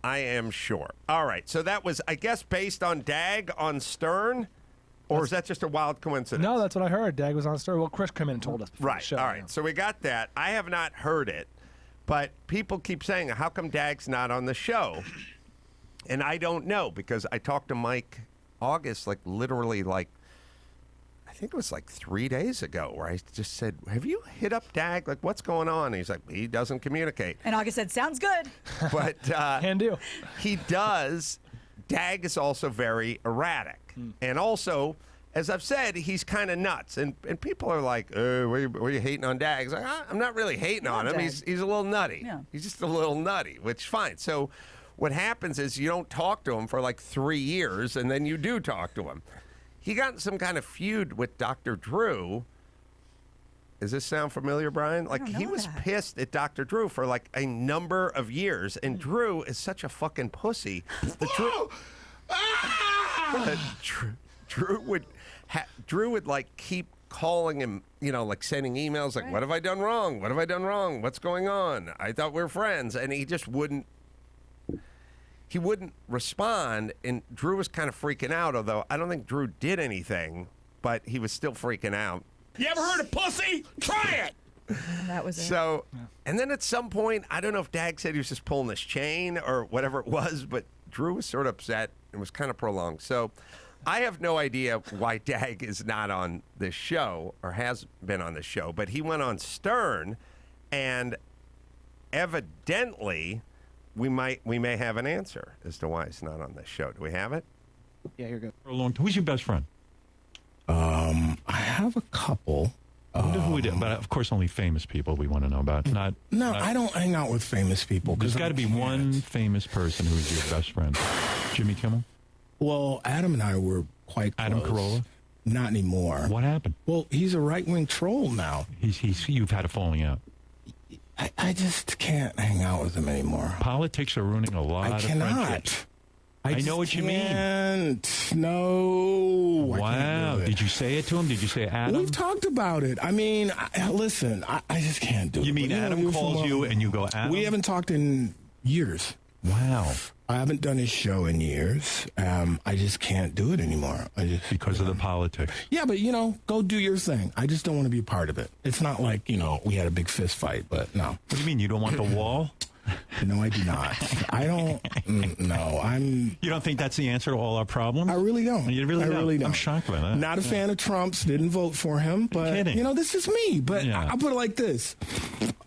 I am sure. All right. So that was, I guess, based on Dag on Stern, or is that just a wild coincidence? No, that's what I heard. Dag was on Stern. Well, Chris came in and told us. Right. The show, All right. So we got that. I have not heard it, but people keep saying, how come Dag's not on the show? And I don't know, because I talked to Mike August, literally, I think it was 3 days ago, where I just said, have you hit up Dag? What's going on? And he's like, he doesn't communicate. And August said, sounds good. But Can do. He does. Dag is also very erratic. And also, as I've said, he's kind of nuts. And people are like, were you hating on Dag? He's like, I'm not really hating on him. Dag. He's a little nutty. Yeah. He's just a little nutty, which is fine. So what happens is you don't talk to him for 3 years, and then you do talk to him. He got in some kind of feud with Dr. Drew. Does this sound familiar, Brian? He was pissed at Dr. Drew for a number of years, and Drew is such a fucking pussy. Drew would keep calling him, sending emails Right. what have I done wrong? What have I done wrong? What's going on? I thought we were friends, and he just wouldn't. He wouldn't respond, and Drew was kind of freaking out, although I don't think Drew did anything, but he was still freaking out. You ever heard of pussy? Try it! And that was it. So, and then at some point, I don't know if Dag said he was just pulling this chain or whatever it was, but Drew was sort of upset and was kind of prolonged. So I have no idea why Dag is not on this show or has been on this show, but he went on Stern, and evidently we may have an answer as to why it's not on this show. Do we have it? Yeah, here we go. For a long time. Who's your best friend? I have a couple. Who we did, but of course, only famous people we want to know about. I don't hang out with famous people. There's got to be one famous person who's your best friend. Jimmy Kimmel? Well, Adam and I were quite close. Adam Carolla? Not anymore. What happened? Well, he's a right-wing troll now. You've had a falling out. I just can't hang out with him anymore. Politics are ruining a lot I of cannot. friendships. I know what you mean. No. I Wow. can't do it. Did you say it to him? Did you say Adam? We've talked about it. I mean, listen, I just can't do it. You mean But, Adam calls you and you go, Adam? We haven't talked in years. Wow. I haven't done his show in years. I just can't do it anymore. Because of the politics. Yeah, but, go do your thing. I just don't want to be a part of it. It's not like, we had a big fist fight, but no. What do you mean? You don't want the wall? No, I do not. I don't. No, You don't think that's the answer to all our problems? I really don't. You really I don't? really don't. I'm shocked by that. Not a fan of Trump's. Didn't vote for him. But, kidding. This is me. But Yeah. I'll put it like this.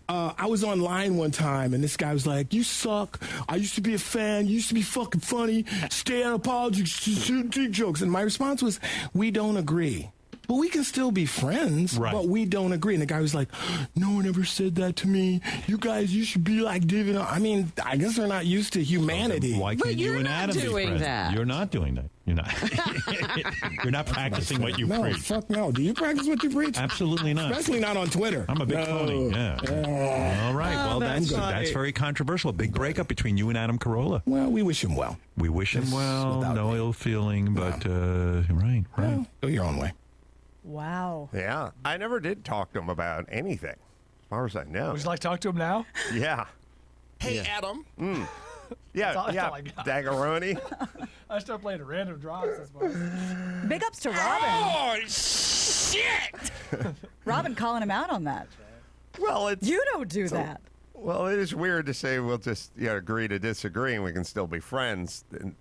I was online one time, and this guy was like, you suck. I used to be a fan. You used to be fucking funny. Stay out of politics. Take jokes. And my response was, we don't agree. But we can still be friends, Right. but we don't agree. And the guy was like, no one ever said that to me. You should be like David. I mean, I guess they're not used to humanity. Why But can't you you're and not Adam be doing friends? that. You're not doing that. You're not. You're not practicing what you no, preach. fuck no. Do you practice what you preach? Absolutely not. Especially not on Twitter. I'm a big phony. Yeah. All right. Well, that's that's very controversial. A big breakup between you and Adam Carolla. Well, we wish him well. We wish him well. without No me. ill feeling, but right. Well, go your own way. Wow. Yeah. I never did talk to him about anything, as far as I know. Would you like to talk to him now? Yeah. Hey, Adam. Yeah, That's all yeah. I got. Dagaroni. I started playing random drops this morning. Big ups to Robin. Oh, shit! Robin calling him out on that. Well, it's You don't do that. well, it is weird to say we'll just agree to disagree and we can still be friends. And,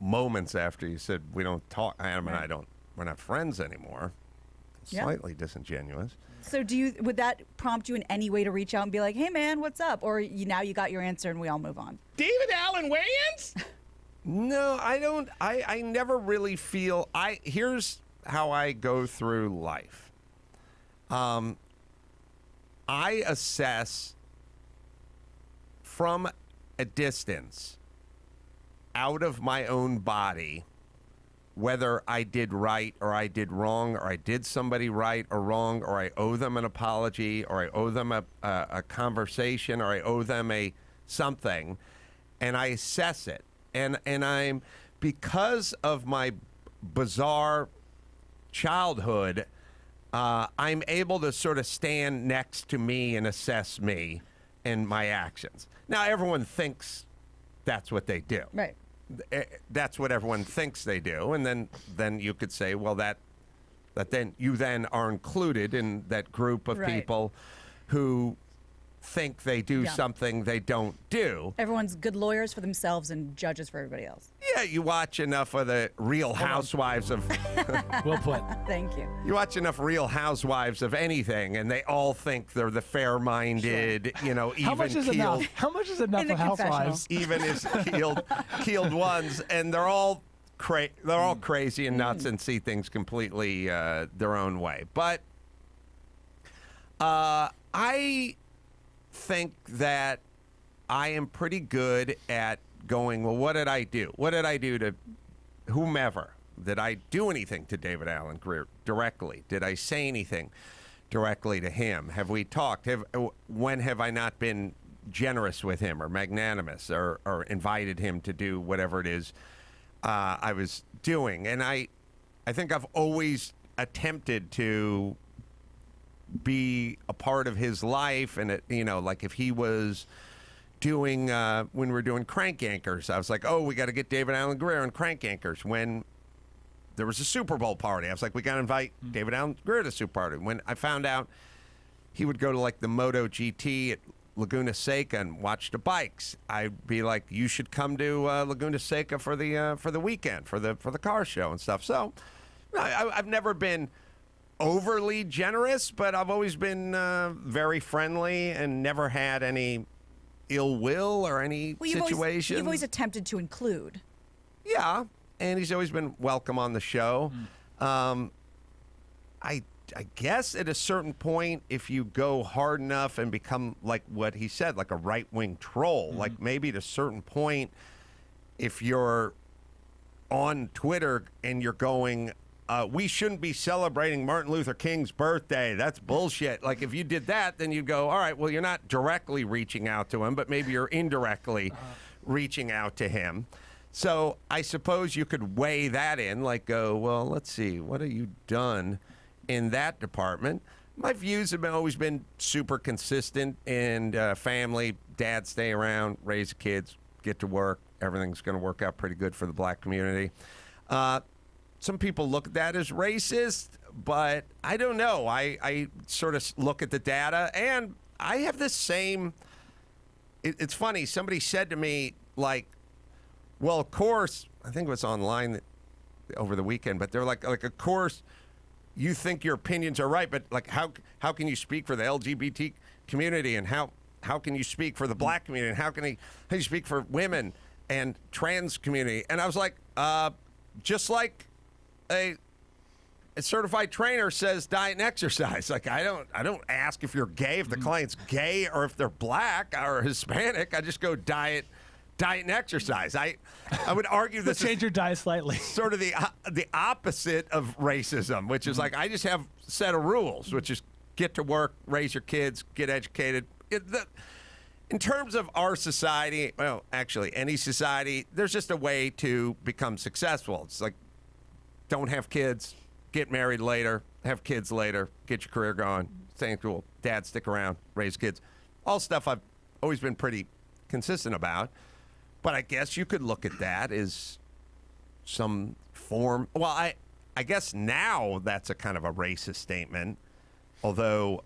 moments after you said we don't talk, Adam and I don't. We're not friends anymore. Yeah. Slightly disingenuous. So would that prompt you in any way to reach out and be like, hey, man, what's up? Or now you got your answer and we all move on? David Allen Wayans? No, I don't. I never really feel. Here's how I go through life. I assess from a distance, out of my own body, whether I did right or I did wrong, or I did somebody right or wrong, or I owe them an apology, or I owe them a conversation, or I owe them a something, and I assess it. And I'm, because of my bizarre childhood, I'm able to sort of stand next to me and assess me and my actions. Now, everyone thinks that's what they do. Right. That's what everyone thinks they do, and then you could say, well, that then you then are included in that group of Right. people who think they do Yeah. something they don't do. Everyone's good lawyers for themselves and judges for everybody else. Yeah, you watch enough of the Real Housewives of Well put. Thank you. you watch enough Real Housewives of anything, and they all think they're the fair-minded, even How much is enough? keeled, How much is enough In the of Housewives? even as keeled ones, and they're all crazy and nuts and see things completely their own way. But I think that I am pretty good at going, well, what did I do? What did I do to whomever? Did I do anything to David Allen Grier directly? Did I say anything directly to him? Have we talked? When have I not been generous with him or magnanimous or invited him to do whatever it is I was doing? And I think I've always attempted to be a part of his life, and like if he was doing when we were doing Crank Anchors, I was like, oh, we got to get David Allen Grier on Crank Anchors. When there was a Super Bowl party, I was like, we got to invite David Allen Grier to the Super Party. When I found out he would go to like the Moto GT at Laguna Seca and watch the bikes, I'd be like, you should come to Laguna Seca for the weekend for the car show and stuff. So I've never been overly generous, but I've always been very friendly and never had any ill will or any situation. You've always attempted to include. Yeah, and he's always been welcome on the show. I guess at a certain point, if you go hard enough and become like what he said, like a right-wing troll, like maybe at a certain point, if you're on Twitter and you're going, we shouldn't be celebrating Martin Luther King's birthday. That's bullshit. Like, if you did that, then you'd go, all right, well, you're not directly reaching out to him, but maybe you're indirectly reaching out to him. So I suppose you could weigh that in, like, go, well, let's see, what have you done in that department? My views have always been super consistent, and family, dad, stay around, raise kids, get to work. Everything's going to work out pretty good for the black community. Some people look at that as racist, but I don't know. I sort of look at the data, and I have the same. It's funny. Somebody said to me, like, well, of course, I think it was online over the weekend, but they're like, of course, you think your opinions are right, but like, how can you speak for the LGBT community, and how can you speak for the black community, and how can you speak for women and trans community? And I was like, just like a certified trainer says diet and exercise. Like, I don't ask if you're gay, if the client's gay, or if they're black or Hispanic. I just go diet and exercise. I would argue this Let's change your diet slightly. sort of the opposite of racism, which is like, I just have a set of rules, which is get to work, raise your kids, get educated. In terms of our society, well, actually any society, there's just a way to become successful. It's like, don't have kids, get married later, have kids later, get your career going, stay cool, dad, stick around, raise kids. All stuff I've always been pretty consistent about. But I guess you could look at that as some form. Well, I guess now that's a kind of a racist statement, although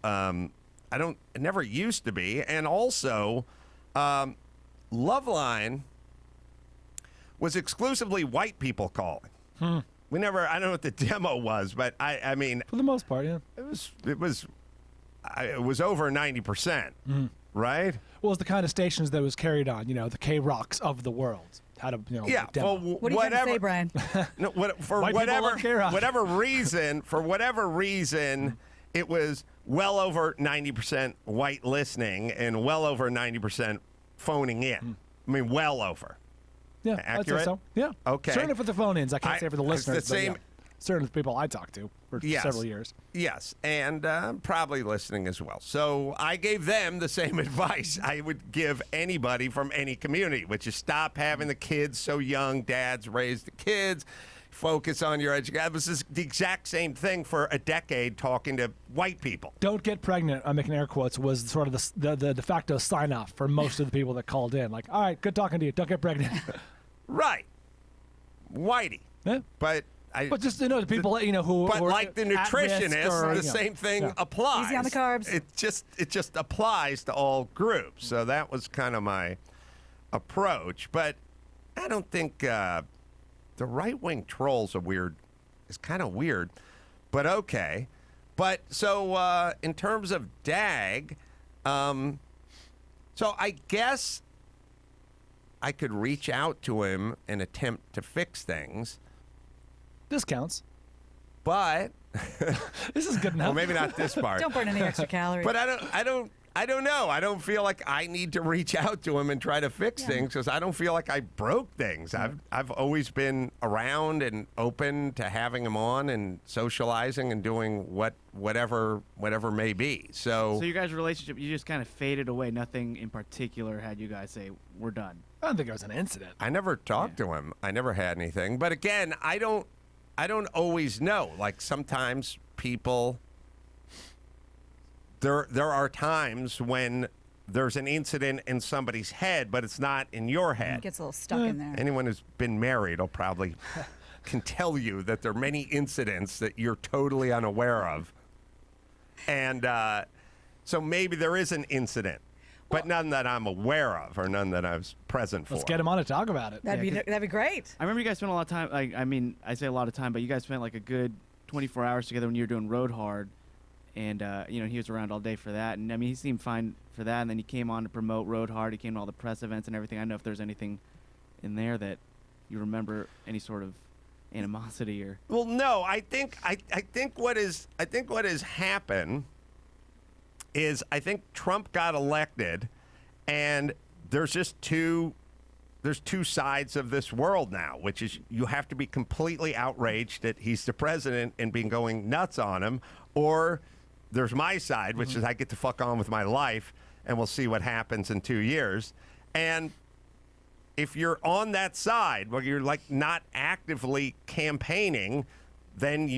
it never used to be. And also, Loveline was exclusively white people calling. We never. I don't know what the demo was, but I mean, For the most part, yeah. it was over 90%, right? Well, it's the kind of stations that was carried on, the K-Rocks of the world. How to, Yeah. demo. Well, What are you trying to say, Brian? No, for White people love K-Rock. whatever reason, it was well over 90% white listening and well over 90% phoning in. I mean, well over. Yeah, I'd accurate? say so. Yeah. Okay. Certainly for the phone-ins. I can't say for the it's the listeners. same- But yeah. Certainly the people I talked to for Yes. several years. Yes, and probably listening as well. So I gave them the same advice I would give anybody from any community, which is stop having the kids so young. Dads raise the kids. focus on your education. This is the exact same thing for a decade talking to white people. Don't get pregnant, I'm making air quotes, was sort of the de facto sign off for most of the people that called in. Like, all right, good talking to you. Don't get pregnant. Right. Whitey. Yeah. But just, the people, who But who are like the at risk nutritionist, or, the same thing applies. Easy on the carbs. It just applies to all groups. So that was kind of my approach. But I don't think the right-wing trolls are weird. It's kind of weird, but okay. But so in terms of Dag, so I guess I could reach out to him and attempt to fix things. This counts. But This is good enough. well, maybe not this part. Don't burn any extra calories. But I don't know. I don't feel like I need to reach out to him and try to fix things because I don't feel like I broke things. I've always been around and open to having him on and socializing and doing whatever may be. So your guys' relationship, you just kind of faded away. Nothing in particular had you guys say, we're done. I don't think it was an incident. I never talked to him. I never had anything. But again, I don't always know. Like sometimes people, there are times when there's an incident in somebody's head, but it's not in your It head. gets a little stuck in there. Anyone who's been married will probably can tell you that there are many incidents that you're totally unaware of. And so maybe there is an incident, but none that I'm aware of or none that I was present for. Let's get him on to talk about it. That'd be great. I remember you guys spent a lot of time, I say a lot of time, but you guys spent like a good 24 hours together when you were doing Road Hard. And, he was around all day for that. And, he seemed fine for that. And then he came on to promote Road Hard. He came to all the press events and everything. I don't know if there's anything in there that you remember, any sort of animosity or... Well, no, I think what has happened is I think Trump got elected, and there's two sides of this world now, which is you have to be completely outraged that he's the president and been going nuts on him, or there's my side, which is I get to fuck on with my life, and we'll see what happens in 2 years. And if you're on that side, where you're like not actively campaigning, then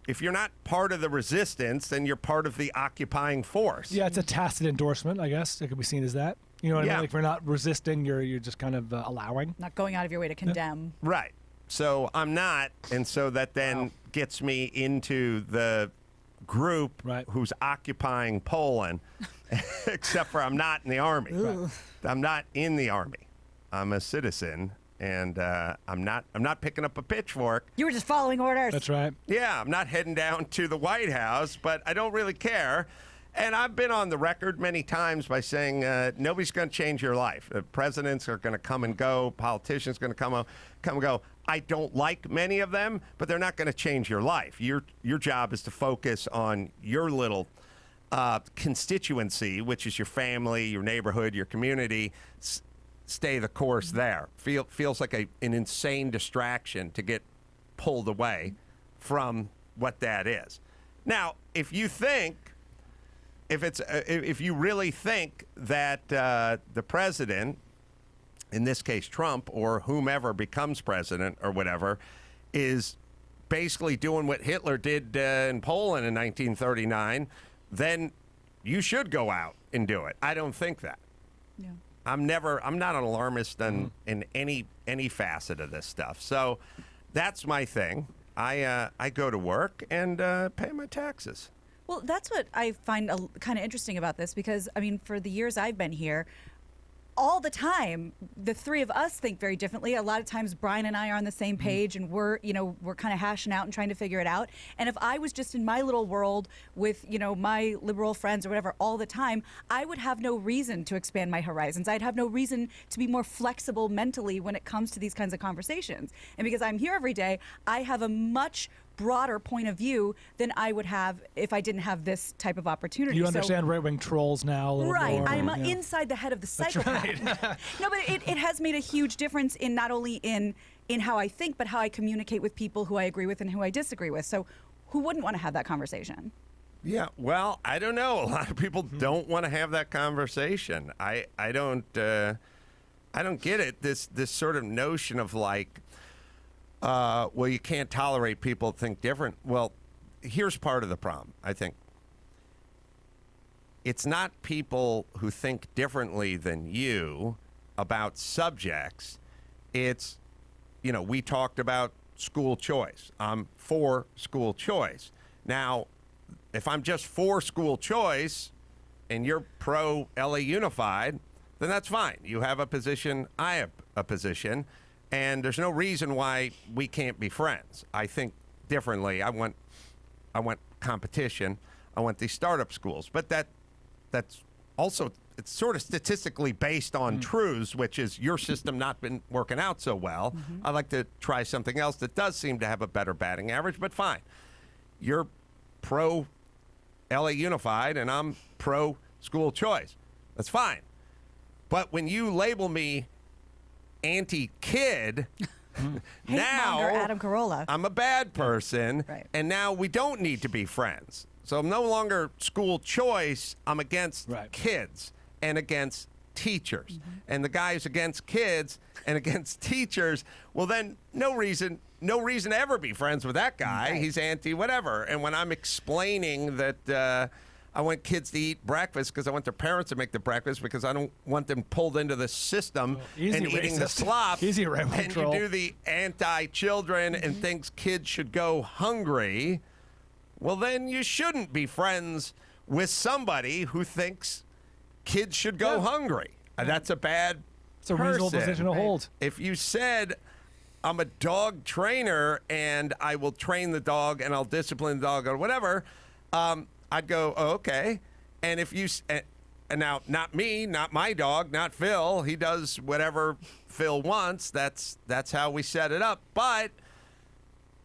if you're not part of the resistance, then you're part of the occupying force. Yeah, it's a tacit endorsement, I guess. It could be seen as that. You know what I mean? Like if you're not resisting, you're just kind of allowing. Not going out of your way to condemn. Right. So I'm not, and so that then gets me into the group who's occupying Poland, except for I'm not in the army. Right. I'm not in the army. I'm a citizen, and I'm not picking up a pitchfork. You were just following orders. That's right. Yeah, I'm not heading down to the White House, but I don't really care. And I've been on the record many times by saying nobody's going to change your life. Presidents are going to come and go. Politicians are going to come and go. I don't like many of them, but they're not going to change your life. Your job is to focus on your little constituency, which is your family, your neighborhood, your community. Stay the course there. Feels like an insane distraction to get pulled away from what that is. Now, if you really think that the president, in this case Trump, or whomever becomes president or whatever, is basically doing what Hitler did in Poland in 1939, then you should go out and do it. I don't think that. Yeah. I'm not an alarmist in any facet of this stuff. So that's my thing. I go to work and pay my taxes. Well, that's what I find kind of interesting about this because, for the years I've been here, all the time, the three of us think very differently. A lot of times Brian and I are on the same page and we're kind of hashing out and trying to figure it out. And if I was just in my little world with, my liberal friends or whatever all the time, I would have no reason to expand my horizons. I'd have no reason to be more flexible mentally when it comes to these kinds of conversations. And because I'm here every day, I have a much broader point of view than I would have if I didn't have this type of opportunity. You understand right-wing trolls now a little right. more. I'm inside the head of the psychopath. Right. No, but it has made a huge difference in not only in how I think, but how I communicate with people who I agree with and who I disagree with. So who wouldn't want to have that conversation? Yeah, well, I don't know. A lot of people don't want to have that conversation. I don't get it. This sort of notion of like, well, you can't tolerate people that think different. Well, here's part of the problem, I think. It's not people who think differently than you about subjects. It's, we talked about school choice. I'm for school choice. Now, if I'm just for school choice and you're pro LA Unified, then that's fine. You have a position, I have a position, and there's no reason why we can't be friends. I think differently. I want competition. I want these startup schools. But that's also, it's sort of statistically based on truths, which is your system not been working out so well. I'd like to try something else that does seem to have a better batting average, but fine. You're pro LA Unified and I'm pro school choice. That's fine. But when you label me anti-kid, now Hate-monger Adam Carolla. I'm a bad person, Right. and now we don't need to be friends. So I'm no longer school choice. I'm against kids and against teachers. And the guys against kids and against teachers, well, then no reason to ever be friends with that guy. Right. He's anti-whatever. And when I'm explaining that I want kids to eat breakfast because I want their parents to make the breakfast because I don't want them pulled into the system and eating the racist. slop. Easy remote and control. you do the anti-children and thinks kids should go hungry, well, then you shouldn't be friends with somebody who thinks kids should go hungry. That's a bad It's a reasonable person. position to hold. If you said, I'm a dog trainer and I will train the dog and I'll discipline the dog or whatever, I'd go, oh, okay. And if you, and now not me, not my dog, not Phil, he does whatever Phil wants. That's how we set it up. But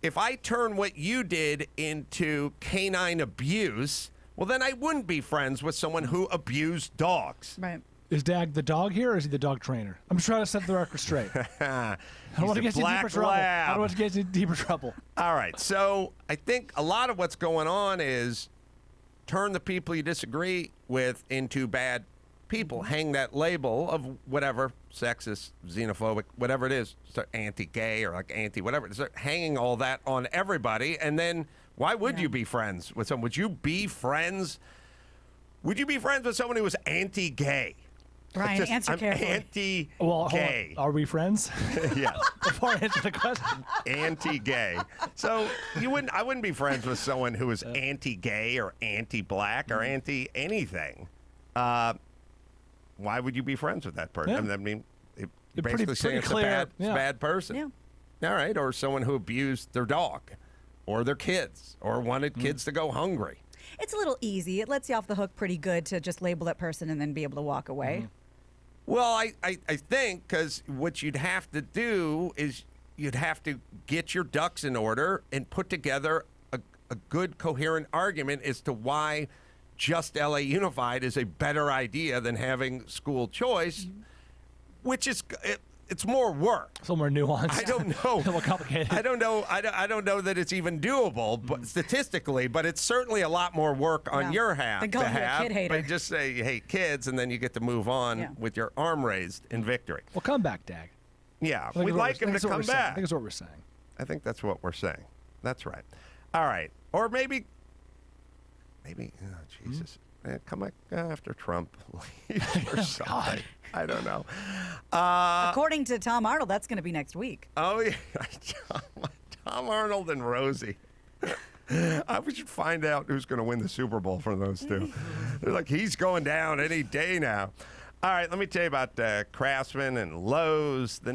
if I turn what you did into canine abuse, well, then I wouldn't be friends with someone who abused dogs. Right. Is Dag the dog here, or is he the dog trainer? I'm just trying to set the record straight. I don't want to get you deeper trouble. I don't want to get you deeper trouble. All right. So I think a lot of what's going on is turn the people you disagree with into bad people. Hang that label of whatever, sexist, xenophobic, whatever it is, start anti-gay or like anti-whatever. Start hanging all that on everybody. And then why would you be friends with someone? Would you be friends with someone who was anti-gay? Brian, answer I'm carefully. anti-gay. Well, hold on. Are we friends? Yes. Before I answer the question. Anti-gay. So I wouldn't be friends with someone who is anti-gay or anti-black or anti-anything. Why would you be friends with that person? Yeah. I mean, you're Pretty basically saying it's clear. it's a bad person. Yeah. All right. Or someone who abused their dog or their kids or wanted kids to go hungry. It's a little easy. It lets you off the hook pretty good to just label that person and then be able to walk away. Well, I think because what you'd have to do is you'd have to get your ducks in order and put together a good, coherent argument as to why just LA Unified is a better idea than having school choice, which is it's more work. It's a little more nuanced. I don't know. A little more complicated. I don't know. I don't know that it's even doable, but statistically. But it's certainly a lot more work on your half Then to call you a have. kid hater. But just say you hate kids, and then you get to move on with your arm raised in victory. Well, come back, Dag. Yeah, I think we'd it's like what him to come we're saying. I back. think it's what we're saying. I think that's what we're saying. That's right. All right, or maybe. Oh Jesus. Come back after Trump leaves or something. I don't know. According to Tom Arnold, that's going to be next week. Oh, yeah. Tom Arnold and Rosie. We should find out who's going to win the Super Bowl from those two. They're like, he's going down any day now. All right, let me tell you about Craftsman and Lowe's. The